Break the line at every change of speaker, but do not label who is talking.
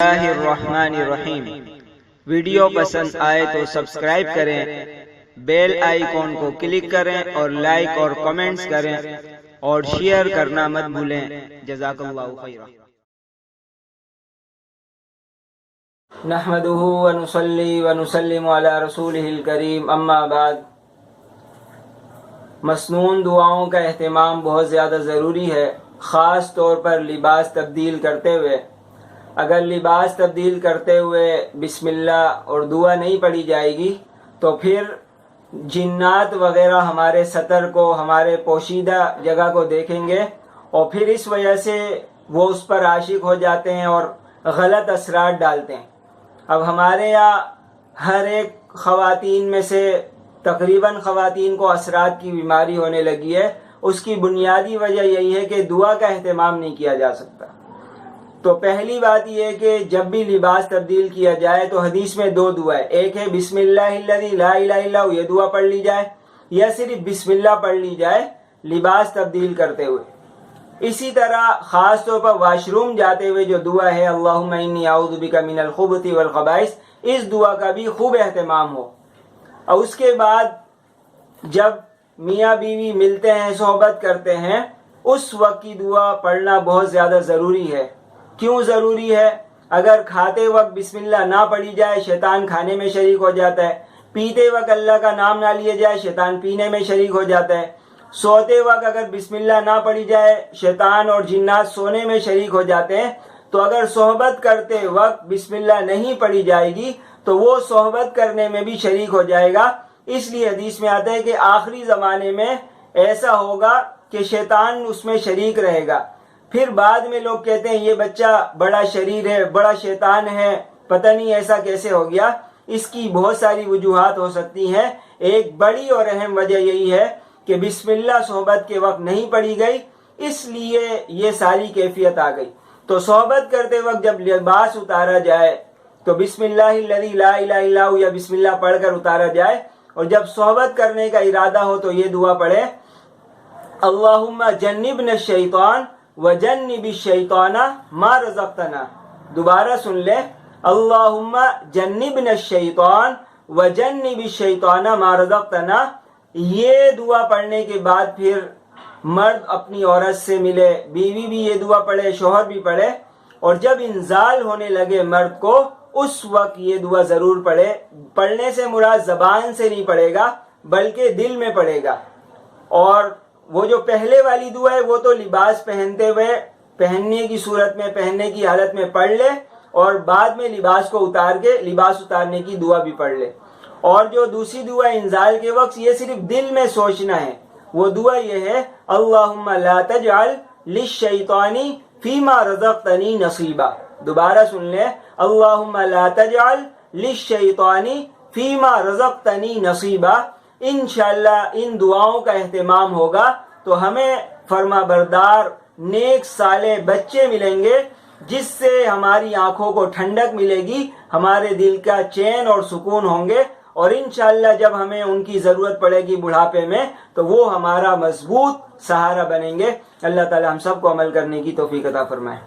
اللہ الرحمن الرحیم۔ ویڈیو پسند آئے تو سبسکرائب کریں، بیل آئیکن کو کلک کریں اور لائک اور کمنٹس کریں اور شیئر کرنا مت بھولیں۔ جزاک اللہ خیرا۔
نحمده ونصلي ونسلم على رسوله الكريم، اما بعد۔ مسنون دعاؤں کا اہتمام بہت زیادہ ضروری ہے، خاص طور پر لباس تبدیل کرتے ہوئے۔ اگر لباس تبدیل کرتے ہوئے بسم اللہ اور دعا نہیں پڑھی جائے گی تو پھر جنات وغیرہ ہمارے سطر کو، ہمارے پوشیدہ جگہ کو دیکھیں گے اور پھر اس وجہ سے وہ اس پر عاشق ہو جاتے ہیں اور غلط اثرات ڈالتے ہیں۔ اب ہمارے یہاں ہر ایک خواتین میں سے تقریباً خواتین کو اثرات کی بیماری ہونے لگی ہے۔ اس کی بنیادی وجہ یہی ہے کہ دعا کا اہتمام نہیں کیا جا سکتا۔ تو پہلی بات یہ ہے کہ جب بھی لباس تبدیل کیا جائے تو حدیث میں دو دعائیں، ایک ہے بسم اللہ الذی لا الہ الا ہو، یہ دعا پڑھ لی جائے، یا صرف بسم اللہ پڑھ لی جائے لباس تبدیل کرتے ہوئے۔ اسی طرح خاص طور پر واش روم جاتے ہوئے جو دعا ہے اللہم انی اعوذ بک من الخبث والخبائث، اس دعا کا بھی خوب اہتمام ہو۔ اور اس کے بعد جب میاں بیوی ملتے ہیں، صحبت کرتے ہیں، اس وقت کی دعا پڑھنا بہت زیادہ ضروری ہے۔ کیوں ضروری ہے؟ اگر کھاتے وقت بسم اللہ نہ پڑھی جائے شیطان کھانے میں شریک ہو جاتا ہے، پیتے وقت اللہ کا نام نہ لیے جائے شیطان پینے میں شریک ہو جاتا ہے، سوتے وقت اگر بسم اللہ نہ پڑھی جائے شیطان اور جنات سونے میں شریک ہو جاتے ہیں۔ تو اگر صحبت کرتے وقت بسم اللہ نہیں پڑھی جائے گی تو وہ صحبت کرنے میں بھی شریک ہو جائے گا۔ اس لیے حدیث میں آتا ہے کہ آخری زمانے میں ایسا ہوگا کہ شیطان اس میں شریک رہے گا۔ پھر بعد میں لوگ کہتے ہیں یہ بچہ بڑا شریر ہے، بڑا شیطان ہے، پتہ نہیں ایسا کیسے ہو گیا۔ اس کی بہت ساری وجوہات ہو سکتی ہیں۔ ایک بڑی اور اہم وجہ یہی ہے کہ بسم اللہ صحبت کے وقت نہیں پڑھی گئی، اس لیے یہ ساری کیفیت آ گئی۔ تو صحبت کرتے وقت جب لباس اتارا جائے تو بسم اللہ الذی لا الہ الا ہو یا بسم اللہ پڑھ کر اتارا جائے، اور جب صحبت کرنے کا ارادہ ہو تو یہ دعا پڑھے اللہم جنبنا الشیطان وجنب الشیطان ما رزقتنا۔ دوبارہ سن لے، اللہم جنبنا الشیطان وجنب الشیطان ما رزقتنا۔ یہ دعا پڑھنے کے بعد پھر مرد اپنی عورت سے ملے، بیوی بھی یہ دعا پڑھے، شوہر بھی پڑھے، اور جب انزال ہونے لگے مرد کو اس وقت یہ دعا ضرور پڑھے۔ پڑھنے سے مراد زبان سے نہیں پڑھے گا بلکہ دل میں پڑھے گا۔ اور وہ جو پہلے والی دعا ہے وہ تو لباس پہنتے ہوئے، پہننے کی صورت میں، پہننے کی حالت میں پڑھ لے، اور بعد میں لباس کو اتار کے لباس اتارنے کی دعا بھی پڑھ لے۔ اور جو دوسری دعا انزال کے وقت یہ صرف دل میں سوچنا ہے، وہ دعا یہ ہے اللہم لا تجعل للشیطان فیما رزقتنی نصیبا۔ دوبارہ سن لیں، اللہم لا تجعل للشیطان فیما رزقتنی نصیبا۔ انشاءاللہ ان دعاؤں کا اہتمام ہوگا تو ہمیں فرما بردار نیک صالح بچے ملیں گے، جس سے ہماری آنکھوں کو ٹھنڈک ملے گی، ہمارے دل کا چین اور سکون ہوں گے، اور انشاءاللہ جب ہمیں ان کی ضرورت پڑے گی بڑھاپے میں تو وہ ہمارا مضبوط سہارا بنیں گے۔ اللہ تعالی ہم سب کو عمل کرنے کی توفیق عطا فرمائے۔